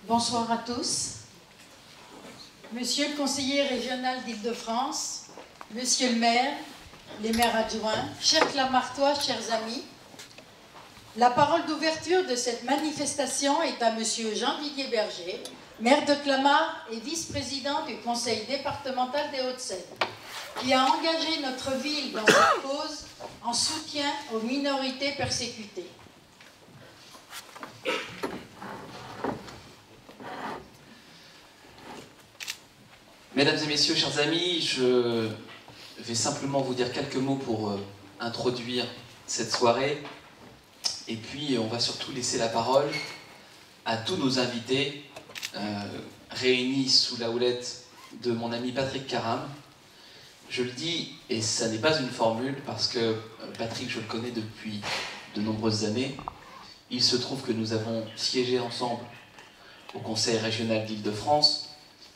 Bonsoir à tous. Monsieur le conseiller régional d'Île-de-France, monsieur le maire, les maires adjoints, chers Clamartois, chers amis, la parole d'ouverture de cette manifestation est à monsieur Jean-Didier Berger, maire de Clamart et vice-président du conseil départemental des Hauts-de-Seine, qui a engagé notre ville dans cette cause en soutien aux minorités persécutées. Mesdames et messieurs, chers amis, je vais simplement vous dire quelques mots pour introduire cette soirée. Et puis, on va surtout laisser la parole à tous nos invités réunis sous la houlette de mon ami Patrick Caram. Je le dis, et ça n'est pas une formule, parce que Patrick, je le connais depuis de nombreuses années. Il se trouve que nous avons siégé ensemble au Conseil régional d'Île-de-France,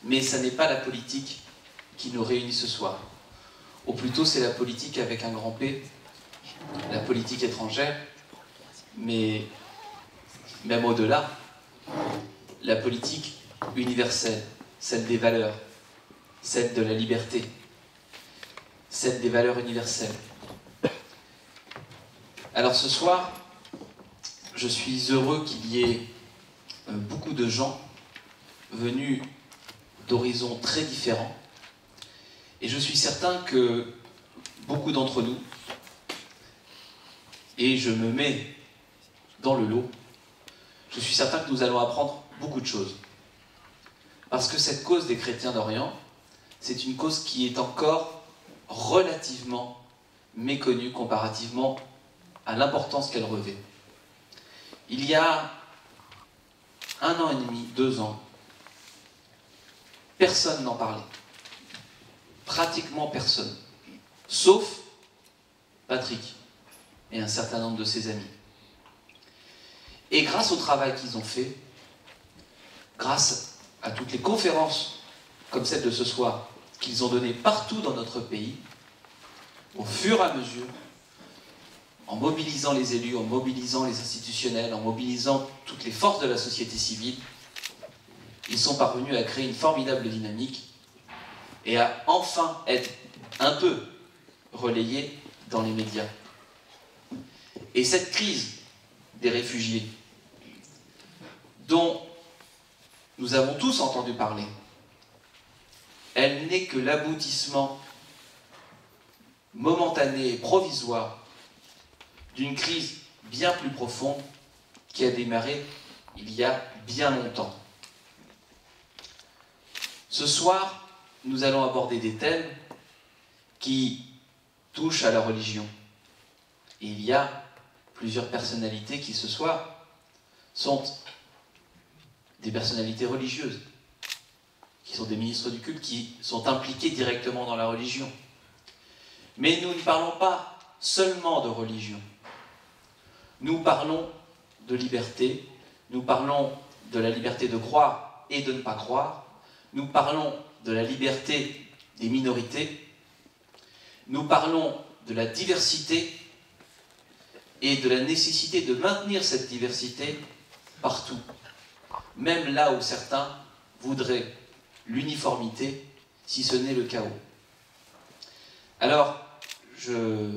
mais ça n'est pas la politique qui nous réunit ce soir. Ou plutôt, c'est la politique avec un grand P, la politique étrangère, mais même au-delà, la politique universelle, celle des valeurs, celle de la liberté, celle des valeurs universelles. Alors ce soir, je suis heureux qu'il y ait beaucoup de gens venus d'horizons très différents, et je suis certain que beaucoup d'entre nous, et je me mets dans le lot, je suis certain que nous allons apprendre beaucoup de choses. Parce que cette cause des chrétiens d'Orient, c'est une cause qui est encore relativement méconnue comparativement à l'importance qu'elle revêt. Il y a 1 an et demi, 2 ans, personne n'en parlait. Pratiquement personne. Sauf Patrick et un certain nombre de ses amis. Et grâce au travail qu'ils ont fait, grâce à toutes les conférences comme celle de ce soir, qu'ils ont données partout dans notre pays, au fur et à mesure, en mobilisant les élus, en mobilisant les institutionnels, en mobilisant toutes les forces de la société civile, ils sont parvenus à créer une formidable dynamique et à enfin être un peu relayés dans les médias. Et cette crise des réfugiés, dont nous avons tous entendu parler, elle n'est que l'aboutissement momentané et provisoire d'une crise bien plus profonde qui a démarré il y a bien longtemps. Ce soir, nous allons aborder des thèmes qui touchent à la religion. Et il y a plusieurs personnalités qui, ce soir, sont des personnalités religieuses, qui sont des ministres du culte, qui sont impliqués directement dans la religion. Mais nous ne parlons pas seulement de religion. Nous parlons de liberté, nous parlons de la liberté de croire et de ne pas croire, nous parlons de la liberté des minorités, nous parlons de la diversité et de la nécessité de maintenir cette diversité partout, même là où certains voudraient l'uniformité, si ce n'est le chaos. Alors, je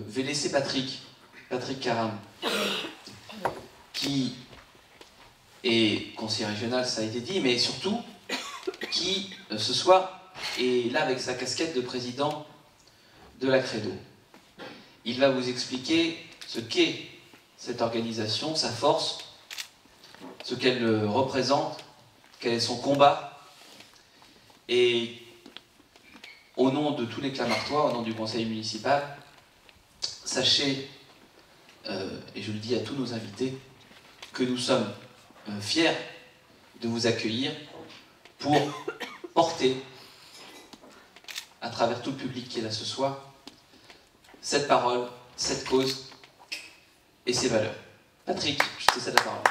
vais laisser Patrick Caram, qui est conseiller régional, ça a été dit, mais surtout, qui, ce soir, est là avec sa casquette de président de la Credo. Il va vous expliquer ce qu'est cette organisation, sa force, ce qu'elle représente, quel est son combat. Et au nom de tous les Clamartois, au nom du conseil municipal, sachez, et je le dis à tous nos invités, que nous sommes fiers de vous accueillir pour porter, à travers tout le public qui est là ce soir, cette parole, cette cause et ces valeurs. Patrick, je te cède la parole.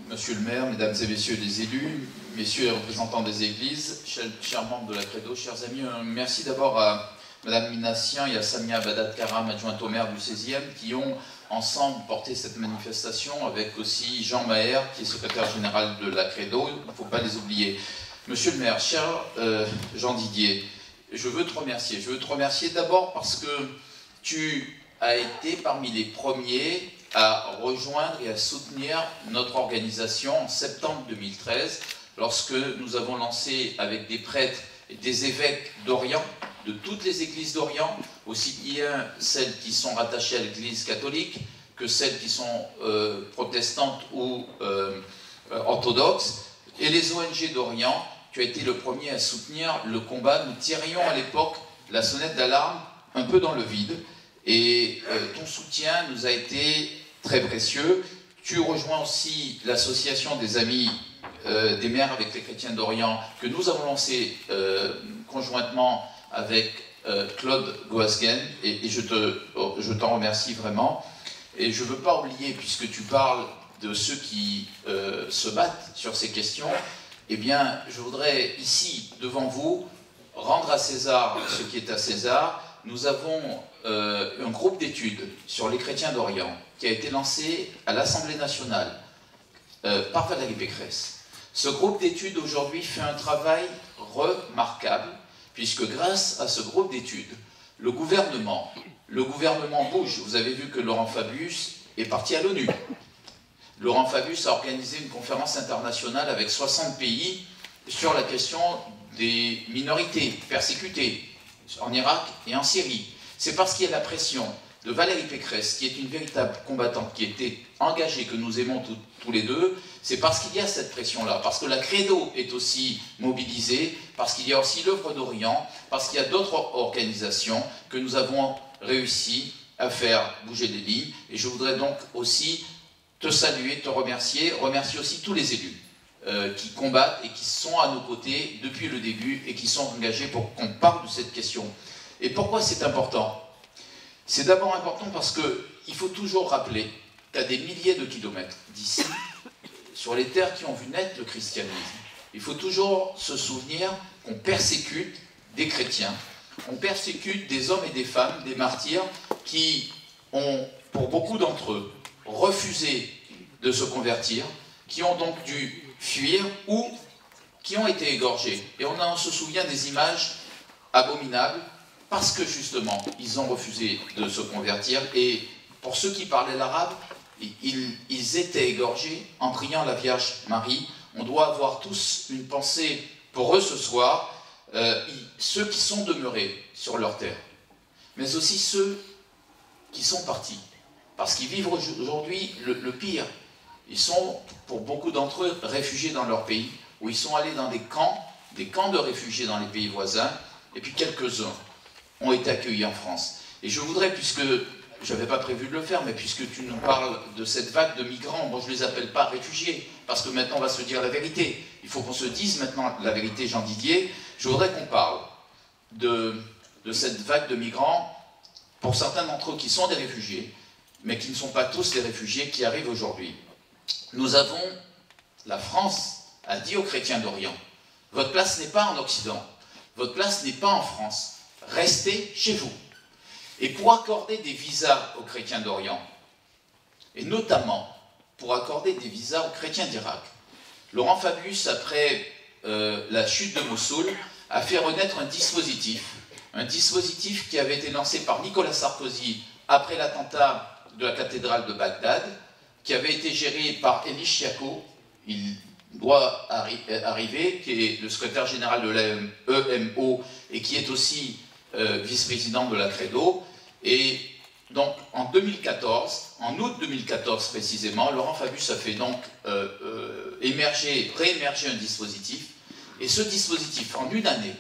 Monsieur le maire, mesdames et messieurs les élus, messieurs les représentants des églises, chers membres de la Credo, chers amis, merci d'abord à Madame Minassian et à Samia Badat Karam, adjointe au maire du 16e, qui ont ensemble porté cette manifestation, avec aussi Jean Maher, qui est secrétaire général de la Credo, il ne faut pas les oublier. Monsieur le maire, cher Jean Didier, je veux te remercier. Je veux te remercier d'abord parce que tu as été parmi les premiers à rejoindre et à soutenir notre organisation en septembre 2013, lorsque nous avons lancé avec des prêtres et des évêques d'Orient, de toutes les églises d'Orient, aussi bien celles qui sont rattachées à l'église catholique que celles qui sont protestantes ou orthodoxes, et les ONG d'Orient. Tu as été le premier à soutenir le combat. Nous tirions à l'époque la sonnette d'alarme un peu dans le vide, et ton soutien nous a été très précieux. Tu rejoins aussi l'association des amis des mères avec les chrétiens d'Orient, que nous avons lancé conjointement avec Claude Goasguen, et je t'en remercie vraiment. Et je ne veux pas oublier, puisque tu parles de ceux qui se battent sur ces questions, eh bien, je voudrais ici, devant vous, rendre à César ce qui est à César. Nous avons un groupe d'études sur les chrétiens d'Orient qui a été lancé à l'Assemblée nationale par Valérie Pécresse. Ce groupe d'études aujourd'hui fait un travail remarquable, puisque grâce à ce groupe d'études, le gouvernement bouge. Vous avez vu que Laurent Fabius est parti à l'ONU. Laurent Fabius a organisé une conférence internationale avec 60 pays sur la question des minorités persécutées en Irak et en Syrie. C'est parce qu'il y a la pression de Valérie Pécresse, qui est une véritable combattante, qui était engagée, que nous aimons tous les deux. C'est parce qu'il y a cette pression-là, parce que la Credo est aussi mobilisée, parce qu'il y a aussi l'œuvre d'Orient, parce qu'il y a d'autres organisations que nous avons réussi à faire bouger les lignes. Et je voudrais donc aussi te saluer, te remercier aussi tous les élus qui combattent et qui sont à nos côtés depuis le début et qui sont engagés pour qu'on parle de cette question. Et pourquoi c'est important? C'est d'abord important parce qu'il faut toujours rappeler qu'à des milliers de kilomètres d'ici, sur les terres qui ont vu naître le christianisme, il faut toujours se souvenir qu'on persécute des chrétiens, on persécute des hommes et des femmes, des martyrs, qui ont, pour beaucoup d'entre eux, refusé de se convertir, qui ont donc dû fuir ou qui ont été égorgés. Et on se souvient des images abominables parce que justement, ils ont refusé de se convertir. Et pour ceux qui parlaient l'arabe, ils étaient égorgés en priant la Vierge Marie. On doit avoir tous une pensée pour eux ce soir, ceux qui sont demeurés sur leur terre, mais aussi ceux qui sont partis, parce qu'ils vivent aujourd'hui le pire. Ils sont, pour beaucoup d'entre eux, réfugiés dans leur pays, où ils sont allés dans des camps de réfugiés dans les pays voisins, et puis quelques-uns ont été accueillis en France. Et je voudrais, puisque je n'avais pas prévu de le faire, mais puisque tu nous parles de cette vague de migrants, moi je ne les appelle pas réfugiés, parce que maintenant on va se dire la vérité. Il faut qu'on se dise maintenant la vérité, Jean Didier. Je voudrais qu'on parle de cette vague de migrants, pour certains d'entre eux qui sont des réfugiés, mais qui ne sont pas tous les réfugiés qui arrivent aujourd'hui. La France a dit aux chrétiens d'Orient, votre place n'est pas en Occident, votre place n'est pas en France, restez chez vous. Et pour accorder des visas aux chrétiens d'Orient, et notamment pour accorder des visas aux chrétiens d'Irak, Laurent Fabius, après la chute de Mossoul, a fait renaître un dispositif qui avait été lancé par Nicolas Sarkozy après l'attentat de la cathédrale de Bagdad, qui avait été géré par Elie Chiaco, il doit arriver, qui est le secrétaire général de l'EMO et qui est aussi vice-président de la Credo. Et donc en 2014, en août 2014 précisément, Laurent Fabius a fait donc réémerger un dispositif. Et ce dispositif, en une année,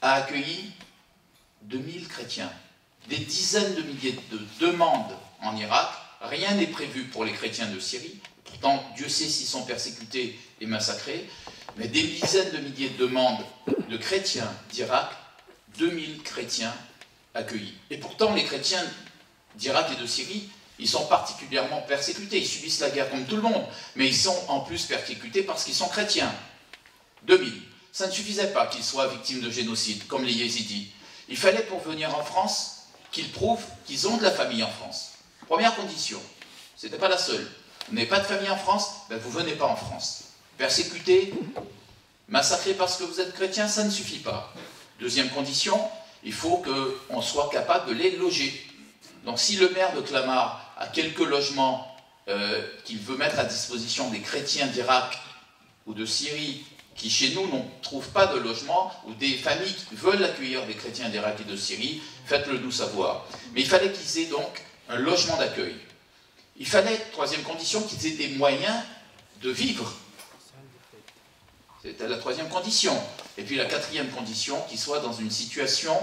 a accueilli 2000 chrétiens, des dizaines de milliers de demandes en Irak. Rien n'est prévu pour les chrétiens de Syrie. Pourtant, Dieu sait s'ils sont persécutés et massacrés. Mais des dizaines de milliers de demandes de chrétiens d'Irak, 2000 chrétiens accueillis. Et pourtant, les chrétiens d'Irak et de Syrie, ils sont particulièrement persécutés. Ils subissent la guerre comme tout le monde. Mais ils sont en plus persécutés parce qu'ils sont chrétiens. 2000. Ça ne suffisait pas qu'ils soient victimes de génocide, comme les Yézidis. Il fallait pour venir en France qu'ils prouvent qu'ils ont de la famille en France. Première condition, ce n'était pas la seule. Vous n'avez pas de famille en France, ben vous ne venez pas en France. Persécuté, massacré parce que vous êtes chrétien, ça ne suffit pas. Deuxième condition, il faut qu'on soit capable de les loger. Donc si le maire de Clamart a quelques logements qu'il veut mettre à disposition des chrétiens d'Irak ou de Syrie, qui chez nous ne trouvent pas de logement, ou des familles qui veulent accueillir des chrétiens d'Irak et de Syrie, faites-le nous savoir. Mais il fallait qu'ils aient donc un logement d'accueil. Il fallait, troisième condition, qu'ils aient des moyens de vivre. C'était la troisième condition. Et puis la quatrième condition, qu'ils soient dans une situation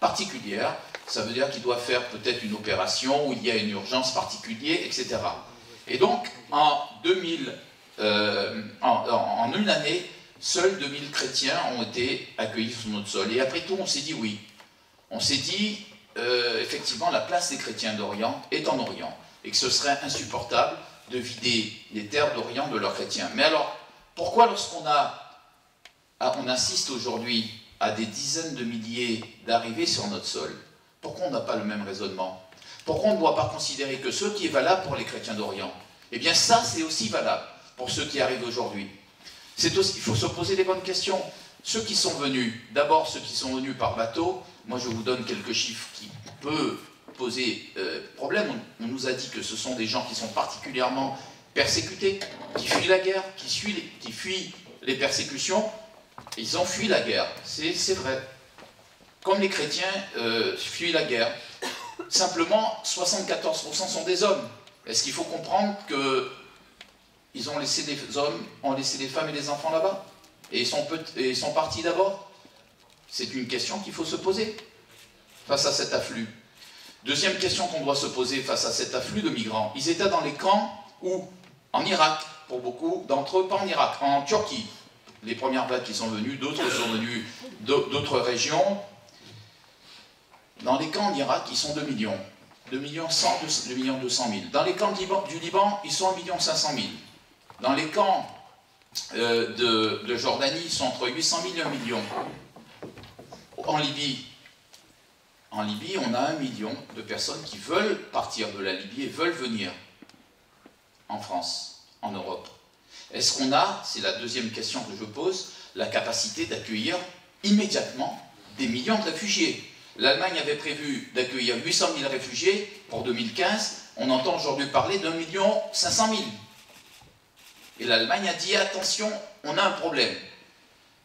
particulière. Ça veut dire qu'ils doivent faire peut-être une opération où il y a une urgence particulière, etc. Et donc, en une année, seuls 2000 chrétiens ont été accueillis sur notre sol. Et après tout, on s'est dit oui. On s'est dit, effectivement, la place des chrétiens d'Orient est en Orient. Et que ce serait insupportable de vider les terres d'Orient de leurs chrétiens. Mais alors, pourquoi lorsqu'on on insiste aujourd'hui à des dizaines de milliers d'arrivées sur notre sol, pourquoi on n'a pas le même raisonnement? Pourquoi on ne doit pas considérer que ce qui est valable pour les chrétiens d'Orient, eh bien ça, c'est aussi valable pour ceux qui arrivent aujourd'hui. Il faut se poser les bonnes questions. Ceux qui sont venus, d'abord ceux qui sont venus par bateau, moi je vous donne quelques chiffres qui peuvent poser problème. On nous a dit que ce sont des gens qui sont particulièrement persécutés, qui fuient la guerre, qui fuient les persécutions. Ils ont fui la guerre, c'est vrai. Comme les chrétiens fuient la guerre. Simplement, 74% sont des hommes. Est-ce qu'il faut comprendre qu'ils ont laissé les hommes, ont laissé les femmes et les enfants là-bas? Et ils sont partis d'abord? C'est une question qu'il faut se poser face à cet afflux. Deuxième question qu'on doit se poser face à cet afflux de migrants. Ils étaient dans les camps où? En Irak, pour beaucoup d'entre eux, pas en Irak, en Turquie. Les premières vagues qui sont venues, d'autres sont venues d'autres régions. Dans les camps en Irak, ils sont 2 millions. 2 millions 200 000. Dans les camps du Liban, ils sont 1 500 000. Dans les camps de Jordanie, ils sont entre 800 000 et 1 million. En Libye, on a 1 million de personnes qui veulent partir de la Libye et veulent venir en France, en Europe. Est-ce qu'on a, c'est la deuxième question que je pose, la capacité d'accueillir immédiatement des millions de réfugiés? L'Allemagne avait prévu d'accueillir 800 000 réfugiés pour 2015. On entend aujourd'hui parler d'1 500 000. Et l'Allemagne a dit, attention, on a un problème.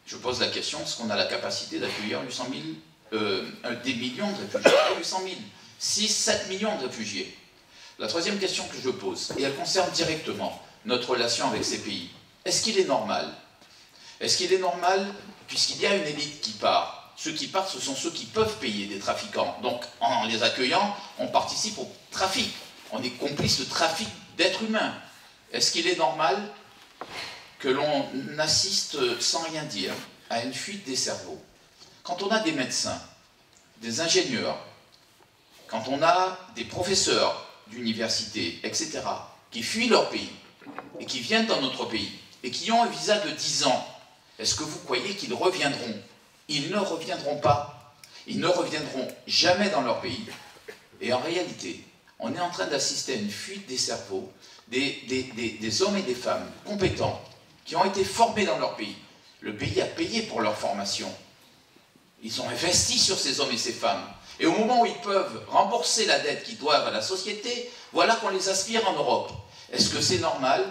Je pose la question, est-ce qu'on a la capacité d'accueillir des millions de réfugiés? 800 000, 6, 7 millions de réfugiés. La troisième question que je pose, et elle concerne directement notre relation avec ces pays. Est-ce qu'il est normal? Est-ce qu'il est normal, puisqu'il y a une élite qui part? Ceux qui partent, ce sont ceux qui peuvent payer des trafiquants. Donc, en les accueillant, on participe au trafic. On est complice de trafic d'êtres humains. Est-ce qu'il est normal que l'on assiste sans rien dire à une fuite des cerveaux? Quand on a des médecins, des ingénieurs, quand on a des professeurs d'université, etc., qui fuient leur pays, et qui viennent dans notre pays, et qui ont un visa de 10 ans, est-ce que vous croyez qu'ils reviendront? Ils ne reviendront pas. Ils ne reviendront jamais dans leur pays. Et en réalité, on est en train d'assister à une fuite des cerveaux, des hommes et des femmes compétents, qui ont été formés dans leur pays. Le pays a payé pour leur formation. Ils ont investi sur ces hommes et ces femmes. Et au moment où ils peuvent rembourser la dette qu'ils doivent à la société, voilà qu'on les aspire en Europe. Est-ce que c'est normal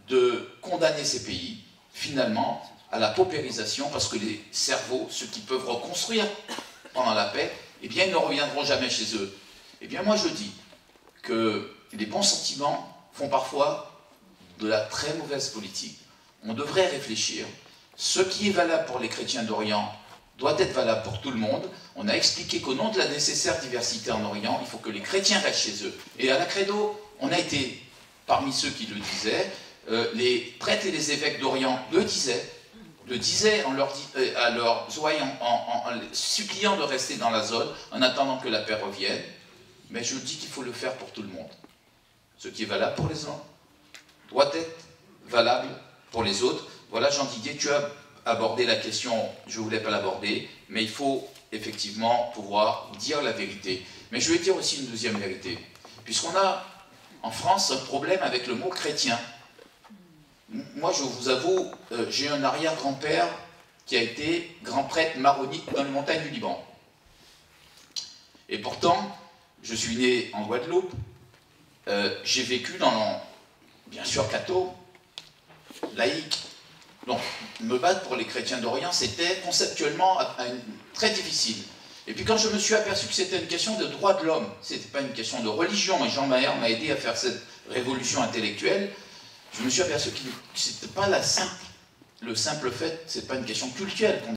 de condamner ces pays, finalement, à la paupérisation, parce que les cerveaux, ceux qui peuvent reconstruire pendant la paix, eh bien, ils ne reviendront jamais chez eux? Eh bien, moi, je dis que les bons sentiments font parfois de la très mauvaise politique. On devrait réfléchir. Ce qui est valable pour les chrétiens d'Orient doit être valable pour tout le monde. On a expliqué qu'au nom de la nécessaire diversité en Orient, il faut que les chrétiens restent chez eux. Et à la Credo, on a été parmi ceux qui le disaient. Les prêtres et les évêques d'Orient le disaient à leurs oreilles en suppliant de rester dans la zone, en attendant que la paix revienne. Mais je dis qu'il faut le faire pour tout le monde. Ce qui est valable pour les uns doit être valable pour les autres. Voilà, Jean Didier, tu as aborder la question, je ne voulais pas l'aborder, mais il faut effectivement pouvoir dire la vérité. Mais je vais dire aussi une deuxième vérité, puisqu'on a en France un problème avec le mot chrétien. Moi, je vous avoue, j'ai un arrière-grand-père qui a été grand prêtre maronite dans les montagnes du Liban. Et pourtant, je suis né en Guadeloupe, j'ai vécu dans, bien sûr, catho, laïque. Donc, me battre pour les chrétiens d'Orient, c'était conceptuellement très difficile. Et puis quand je me suis aperçu que c'était une question de droit de l'homme, ce n'était pas une question de religion, et Jean Maher m'a aidé à faire cette révolution intellectuelle, je me suis aperçu que ce n'était pas le simple fait, ce n'est pas une question culturelle qu'on